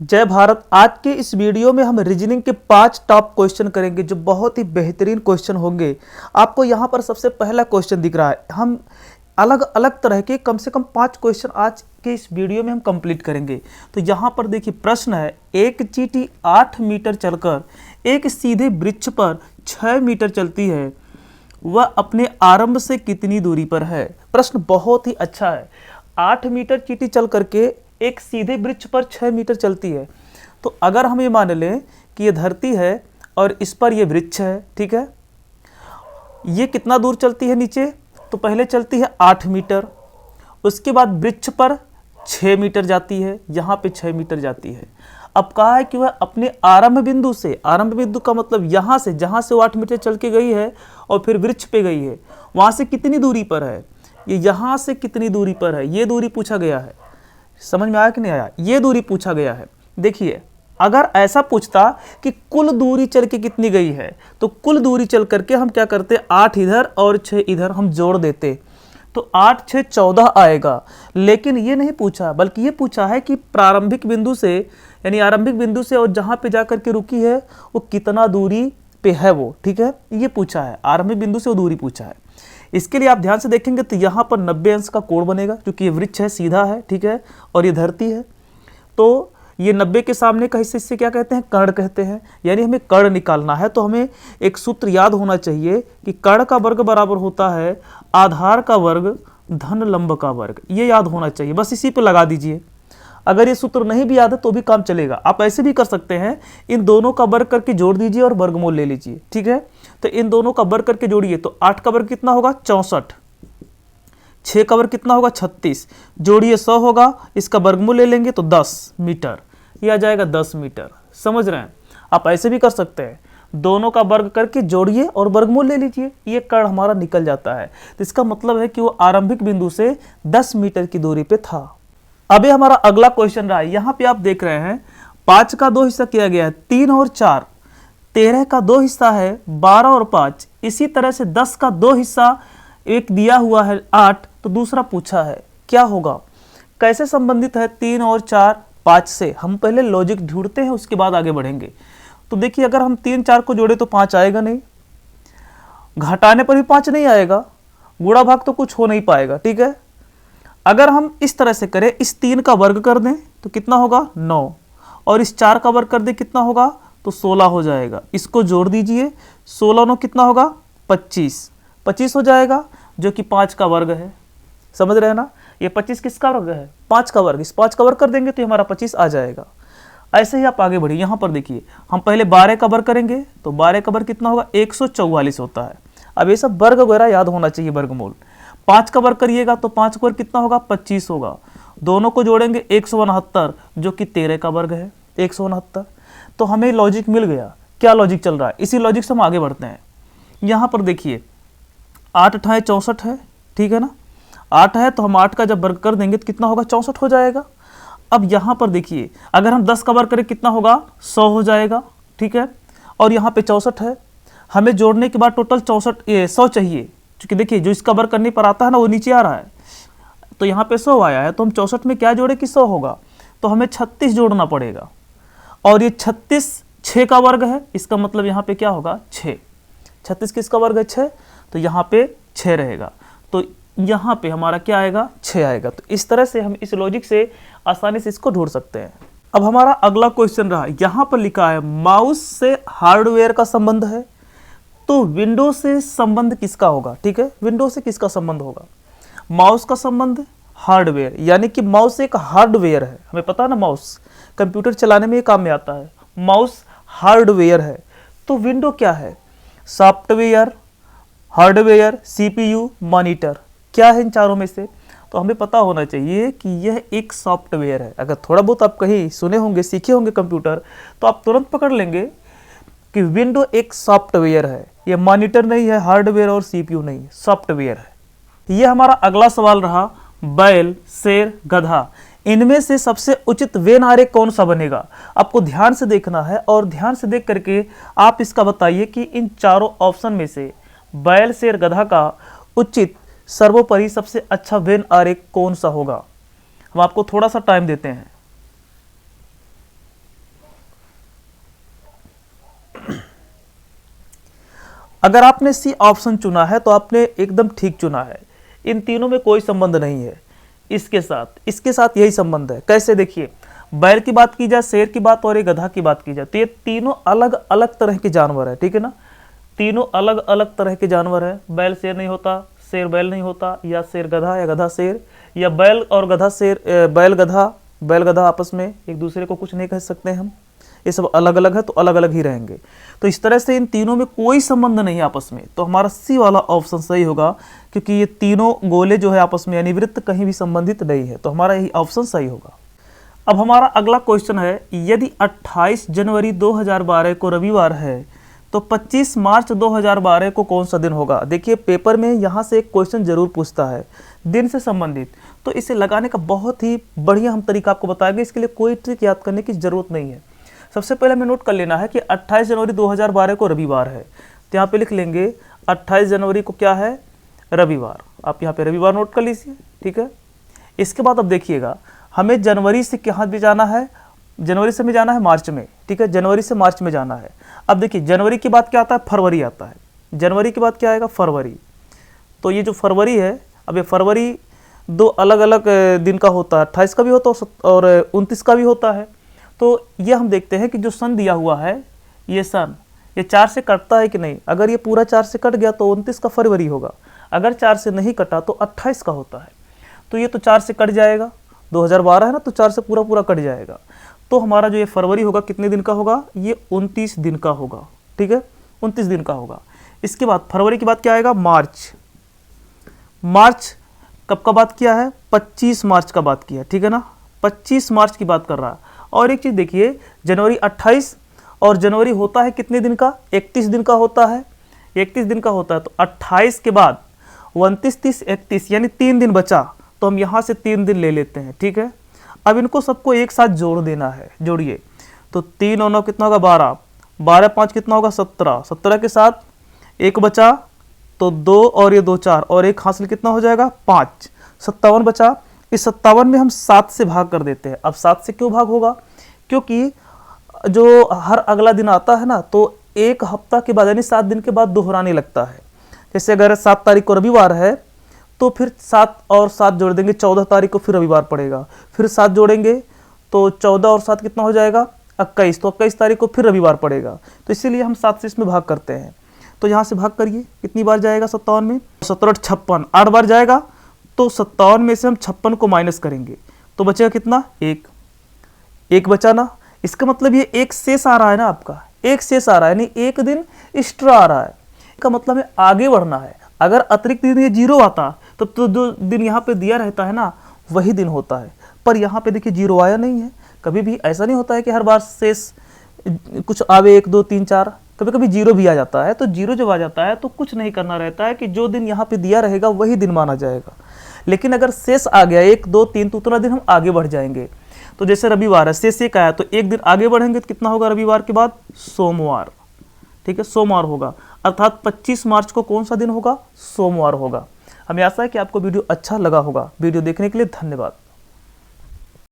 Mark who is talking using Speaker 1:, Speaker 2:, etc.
Speaker 1: जय भारत। आज के इस वीडियो में हम रीजनिंग के 5 टॉप क्वेश्चन करेंगे जो बहुत ही बेहतरीन क्वेश्चन होंगे। आपको यहाँ पर सबसे पहला क्वेश्चन दिख रहा है। हम अलग अलग तरह के कम से कम 5 क्वेश्चन आज के इस वीडियो में हम कंप्लीट करेंगे। तो यहाँ पर देखिए प्रश्न है, एक चींटी 8 मीटर चलकर एक सीधे वृक्ष पर 6 मीटर चलती है, वह अपने आरंभ से कितनी दूरी पर है। प्रश्न बहुत ही अच्छा है। 8 मीटर चींटी चल करके एक सीधे वृक्ष पर 6 मीटर चलती है। तो अगर हम ये मान लें कि ये धरती है और इस पर ये वृक्ष है, ठीक है, ये कितना दूर चलती है नीचे, तो पहले चलती है 8 मीटर, उसके बाद वृक्ष पर 6 मीटर जाती है, यहाँ पे 6 मीटर जाती है। अब कहा है कि वह अपने आरंभ बिंदु से, आरंभ बिंदु का मतलब यहाँ से, जहाँ से वो 8 मीटर चल के गई है और फिर वृक्ष पे गई है, वहाँ से कितनी दूरी पर है, ये यहाँ से कितनी दूरी पर है, ये दूरी पूछा गया है। समझ में आया कि नहीं आया, ये दूरी पूछा गया है। देखिए अगर ऐसा पूछता कि कुल दूरी चल के कितनी गई है, तो कुल दूरी चल करके हम क्या करते, 8 इधर और 6 इधर हम जोड़ देते, तो 8 6 14 आएगा। लेकिन ये नहीं पूछा, बल्कि ये पूछा है कि प्रारंभिक बिंदु से, यानी आरंभिक बिंदु से और जहाँ पे जा करके रुकी है वो कितना दूरी पे है वो, ठीक है, ये पूछा है। आरंभिक बिंदु से वो दूरी पूछा है। इसके लिए आप ध्यान से देखेंगे तो यहाँ पर 90 अंश का कोण बनेगा, क्योंकि ये वृक्ष है, सीधा है, ठीक है, और ये धरती है। तो ये 90 के सामने का हिस्से से क्या कहते हैं, कर्ण कहते हैं। यानी हमें कर्ण निकालना है, तो हमें एक सूत्र याद होना चाहिए कि कर्ण का वर्ग बराबर होता है आधार का वर्ग धन लंब का वर्ग। ये याद होना चाहिए, बस इसी पे लगा दीजिए। अगर ये सूत्र नहीं भी याद है तो भी काम चलेगा। आप ऐसे भी कर सकते हैं, इन दोनों का वर्ग करके जोड़ दीजिए और वर्गमूल ले लीजिए, ठीक है। तो इन दोनों का वर्ग करके जोड़िए तो 8 का वर्ग कितना होगा, 64, 6 का वर्ग कितना होगा, 36, जोड़िए 100 होगा, इसका वर्गमूल ले लेंगे तो 10 मीटर, ये आ जाएगा 10 मीटर। समझ रहे हैं, आप ऐसे भी कर सकते हैं, दोनों का वर्ग करके जोड़िए और वर्गमूल ले लीजिए, ये कर्ण हमारा निकल जाता है। तो इसका मतलब है कि वो आरंभिक बिंदु से 10 मीटर की दूरी पे था। अभी हमारा अगला क्वेश्चन रहा है, यहाँ पे आप देख रहे हैं 5 का 2 हिस्सा किया गया है, 3 और 4, 13 का 2 हिस्सा है, 12 और 5, इसी तरह से 10 का 2 हिस्सा एक दिया हुआ है 8, तो दूसरा पूछा है क्या होगा, कैसे संबंधित है 3 और 4 5 से। हम पहले लॉजिक ढूंढते हैं, उसके बाद आगे बढ़ेंगे। तो देखिए अगर हम 3 4 को जोड़े तो 5 आएगा नहीं, घटाने पर भी 5 नहीं आएगा, गुणा भाग तो कुछ हो नहीं पाएगा, ठीक है। अगर हम इस तरह से करें, इस 3 का वर्ग कर दें तो कितना होगा 9, और इस 4 का वर्ग कर दें कितना होगा, तो 16 हो जाएगा। इसको जोड़ दीजिए, 16 9 कितना होगा, 25, 25 हो जाएगा, जो कि 5 का वर्ग है। समझ रहे हैं ना, ये 25 किसका वर्ग है, 5 का वर्ग। इस 5 का वर्ग कर देंगे तो हमारा 25 आ जाएगा। ऐसे ही आप आगे बढ़िए। यहाँ पर देखिए हम पहले 12 का वर्ग करेंगे तो 12 का वर्ग कितना होगा, 144 होता है। अब ये सब वर्ग वगैरह याद होना चाहिए, वर्गमूल। 5 का वर्ग करिएगा तो 5 का वर्ग कितना होगा, 25 होगा। दोनों को जोड़ेंगे 169, जो कि 13 का वर्ग है, 169। तो हमें लॉजिक मिल गया। क्या लॉजिक चल रहा है, इसी लॉजिक से हम आगे बढ़ते हैं। यहाँ पर देखिए 8 8 64 है, ठीक है ना, 8 है तो हम 8 का जब वर्ग कर देंगे तो कितना होगा, 64 हो जाएगा। अब यहाँ पर देखिए अगर हम 10 का वर्ग करें कितना होगा, 100 हो जाएगा, ठीक है। और यहाँ पे 64 है, हमें जोड़ने के बाद टोटल 100 चाहिए, क्योंकि देखिए जो इसका वर्ग करने पर आता है ना वो नीचे आ रहा है, तो यहाँ पे 100 आया है, तो हम 64 में क्या जोड़े कि 100 होगा, तो हमें 36 जोड़ना पड़ेगा। और ये 36 6 का वर्ग है, इसका मतलब यहाँ पे क्या होगा, 6। 36 किसका वर्ग है, 6, तो यहाँ पे 6 रहेगा, तो यहाँ पे हमारा क्या आएगा, 6 आएगा। तो इस तरह से हम इस लॉजिक से आसानी से इसको ढूंढ सकते हैं। अब हमारा अगला क्वेश्चन रहा, यहाँ पर लिखा है माउस से हार्डवेयर का संबंध है, तो विंडो से संबंध किसका होगा, ठीक है, विंडो से किसका संबंध होगा, माउस का संबंध हार्डवेयर, यानी कि माउस एक हार्डवेयर है, हमें पता है ना, माउस कंप्यूटर चलाने में काम में आता है, माउस हार्डवेयर है। तो विंडो क्या है, सॉफ्टवेयर, हार्डवेयर, सीपीयू, मॉनिटर, क्या है इन चारों में से, तो हमें पता होना चाहिए कि यह एक सॉफ्टवेयर है। अगर थोड़ा बहुत आप कहीं सुने होंगे, सीखे होंगे कंप्यूटर, तो आप तुरंत पकड़ लेंगे कि विंडो एक सॉफ्टवेयर है, ये मॉनिटर नहीं है, हार्डवेयर और सीपीयू नहीं, सॉफ्टवेयर है। ये हमारा अगला सवाल रहा, बैल, शेर, गधा, इनमें से सबसे उचित वेन आरेख कौन सा बनेगा। आपको ध्यान से देखना है और ध्यान से देख करके आप इसका बताइए कि इन चारों ऑप्शन में से बैल, शेर, गधा का उचित सर्वोपरि सबसे अच्छा वेन आरेख कौन सा होगा। हम आपको थोड़ा सा टाइम देते हैं। अगर आपने सी ऑप्शन चुना है तो आपने एकदम ठीक चुना है। इन तीनों में कोई संबंध नहीं है इसके साथ यही संबंध है। कैसे, देखिए, बैल की बात की जाए, शेर की बात और एक गधा की बात की जाए तो ये तीनों अलग अलग तरह के जानवर है, ठीक है ना। तीनों अलग अलग तरह के जानवर है। बैल शेर नहीं होता, शेर बैल नहीं होता, या शेर गधा या गधा शेर, या बैल और गधा शेर, बैल गधा आपस में एक दूसरे को कुछ नहीं कह सकते हम। ये सब अलग अलग है तो अलग अलग ही रहेंगे। तो इस तरह से इन तीनों में कोई संबंध नहीं है आपस में, तो हमारा सी वाला ऑप्शन सही होगा, क्योंकि ये तीनों गोले जो है आपस में यानी वृत्त कहीं भी संबंधित नहीं है, तो हमारा यही ऑप्शन सही होगा। अब हमारा अगला क्वेश्चन है, यदि 28 जनवरी 2012 को रविवार है तो 25 मार्च 2012 को कौन सा दिन होगा। देखिए, पेपर में यहाँ से एक क्वेश्चन जरूर पूछता है दिन से संबंधित, तो इसे लगाने का बहुत ही बढ़िया हम तरीका आपको बताएंगे। इसके लिए कोई ट्रिक याद करने की जरूरत नहीं है। सबसे पहले हमें नोट कर लेना है कि 28 जनवरी 2012 को रविवार है, तो यहाँ पे लिख लेंगे 28 जनवरी को क्या है, रविवार। आप यहाँ पे रविवार नोट कर लीजिए, ठीक है। इसके बाद अब देखिएगा, हमें जनवरी से कहाँ भी जाना है, जनवरी से हमें जाना है मार्च में, ठीक है। जनवरी से मार्च में जाना है। अब देखिए, जनवरी के बाद क्या आता है, फरवरी आता है। जनवरी के बाद क्या आएगा, फरवरी। तो ये जो फरवरी है, अब ये फरवरी दो अलग अलग दिन का होता है, 28 का भी होता है और 29 का भी होता है। तो ये हम देखते हैं कि जो सन दिया हुआ है, ये सन, ये 4 से कटता है कि नहीं। अगर ये पूरा 4 से कट गया तो 29 का फरवरी होगा, अगर 4 से नहीं कटा तो 28 का होता है। तो ये तो 4 से कट जाएगा, 2012 है ना, तो 4 से पूरा पूरा कट जाएगा। तो हमारा जो ये फरवरी होगा कितने दिन का होगा, ये 29 दिन का होगा, ठीक है, 29 दिन का होगा। इसके बाद फरवरी के बाद क्या आएगा, मार्च। मार्च कब का बात किया है, 25 मार्च का बात किया, ठीक है ना, 25 मार्च की बात कर रहा है। और एक चीज़ देखिए, जनवरी 28 और जनवरी होता है कितने दिन का, 31 दिन का होता है, 31 दिन का होता है। तो 28 के बाद 29, 30, 31 यानी 3 दिन बचा, तो हम यहाँ से 3 दिन ले लेते हैं, ठीक है। अब इनको सबको एक साथ जोड़ देना है, जोड़िए। तो 3 और 9 कितना होगा, 12, 12 5 कितना होगा, 17, 17 के साथ एक बचा तो 2 और ये 2 4 और एक हासिल कितना हो जाएगा, 5, 57 बचा। इस 57 में हम 7 से भाग कर देते हैं। अब 7 से क्यों भाग होगा, क्योंकि जो हर अगला दिन आता है ना, तो एक हफ्ता के बाद यानी 7 दिन के बाद दोहराने लगता है। जैसे अगर 7 तारीख को रविवार है तो फिर 7 और 7 जोड़ देंगे, 14 तारीख को फिर रविवार पड़ेगा, फिर 7 जोड़ेंगे तो 14 और 7 कितना हो जाएगा, 21, तो 21 तारीख को फिर रविवार पड़ेगा। तो इसीलिए हम 7 से इसमें भाग करते हैं। तो यहाँ से भाग करिए, कितनी बार जाएगा 57 में, 17 56, 8 बार जाएगा। तो 57 में से हम 56 को माइनस करेंगे तो बचेगा कितना, 1 बचा ना। इसका मतलब ये एक शेष आ रहा है ना, आपका एक शेष आ रहा है, यानी एक दिन एक्स्ट्रा आ रहा है। इसका मतलब है आगे बढ़ना है। अगर अतिरिक्त दिन ये 0 आता तब तो जो दिन यहाँ पे दिया रहता है ना, वही दिन होता है। पर यहाँ पे देखिए 0 आया नहीं है। कभी भी ऐसा नहीं होता है कि हर बार शेष कुछ आवे 1 2 3 4, कभी कभी 0 भी आ जाता है। तो 0 जब आ जाता है तो कुछ नहीं करना रहता है कि जो दिन यहाँ पे दिया रहेगा वही दिन माना जाएगा। लेकिन अगर शेष आ गया 1 2 3 तो उतना दिन हम आगे बढ़ जाएंगे। तो जैसे रविवार है, शेष 1 आया तो एक दिन आगे बढ़ेंगे तो कितना होगा रविवार के बाद, सोमवार, ठीक है, सोमवार होगा। अर्थात 25 मार्च को कौन सा दिन होगा, सोमवार होगा। हमें आशा है कि आपको वीडियो अच्छा लगा होगा। वीडियो देखने के लिए धन्यवाद।